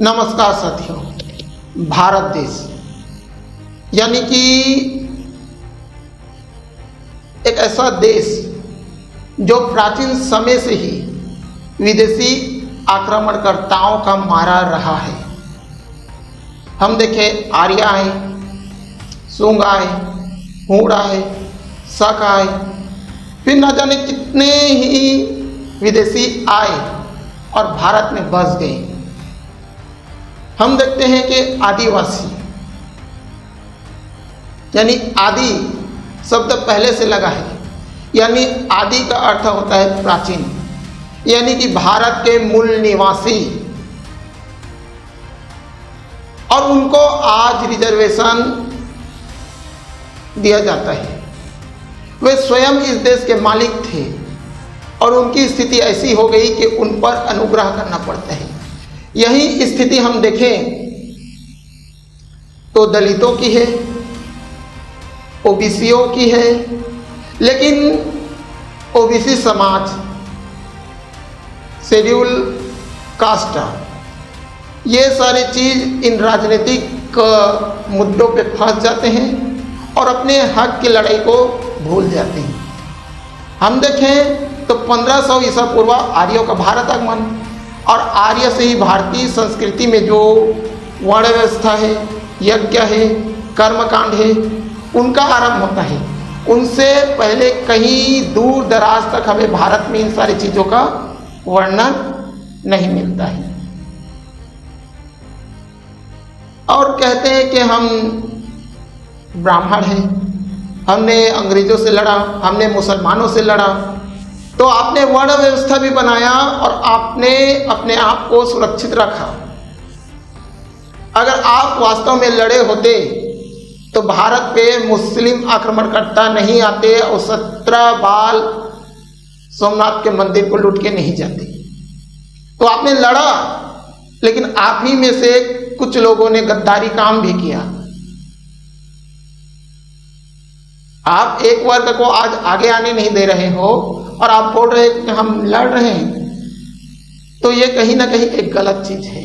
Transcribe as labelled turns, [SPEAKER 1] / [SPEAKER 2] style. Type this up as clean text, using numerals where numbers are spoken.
[SPEAKER 1] नमस्कार साथियों, भारत देश यानी कि एक ऐसा देश जो प्राचीन समय से ही विदेशी आक्रमणकर्ताओं का मारा रहा है। हम देखें, आर्य आए, सूंग आए, हूण आए, शक आए, फिर न जाने कितने ही विदेशी आए और भारत में बस गए। हम देखते हैं कि आदिवासी यानी आदि शब्द पहले से लगा है, यानी आदि का अर्थ होता है प्राचीन, यानी कि भारत के मूल निवासी, और उनको आज रिजर्वेशन दिया जाता है। वे स्वयं इस देश के मालिक थे और उनकी स्थिति ऐसी हो गई कि उन पर अनुग्रह करना पड़ता है। यही स्थिति हम देखें तो दलितों की है, ओबीसीओं की है, लेकिन ओबीसी समाज, शेड्यूल कास्ट, ये सारी चीज़ इन राजनीतिक मुद्दों पे फंस जाते हैं और अपने हक की लड़ाई को भूल जाते हैं। हम देखें तो 1500 ईसा पूर्व आर्यों का भारत आगमन, और आर्य से ही भारतीय संस्कृति में जो वर्ण व्यवस्था है, यज्ञ है, कर्मकांड है, उनका आरंभ होता है। उनसे पहले कहीं दूर दराज तक हमें भारत में इन सारी चीज़ों का वर्णन नहीं मिलता है। और कहते हैं कि हम ब्राह्मण हैं, हमने अंग्रेजों से लड़ा, हमने मुसलमानों से लड़ा, तो आपने वर्ण व्यवस्था भी बनाया और आपने अपने आप को सुरक्षित रखा। अगर आप वास्तव में लड़े होते तो भारत पे मुस्लिम आक्रमणकर्ता नहीं आते और 17 बाल सोमनाथ के मंदिर को लूट के नहीं जाते। तो आपने लड़ा, लेकिन आप ही में से कुछ लोगों ने गद्दारी काम भी किया। आप एक वर्ग को आज आगे आने नहीं दे रहे हो और आप बोल रहे हैं कि हम लड़ रहे हैं, तो ये कहीं ना कहीं एक गलत चीज है।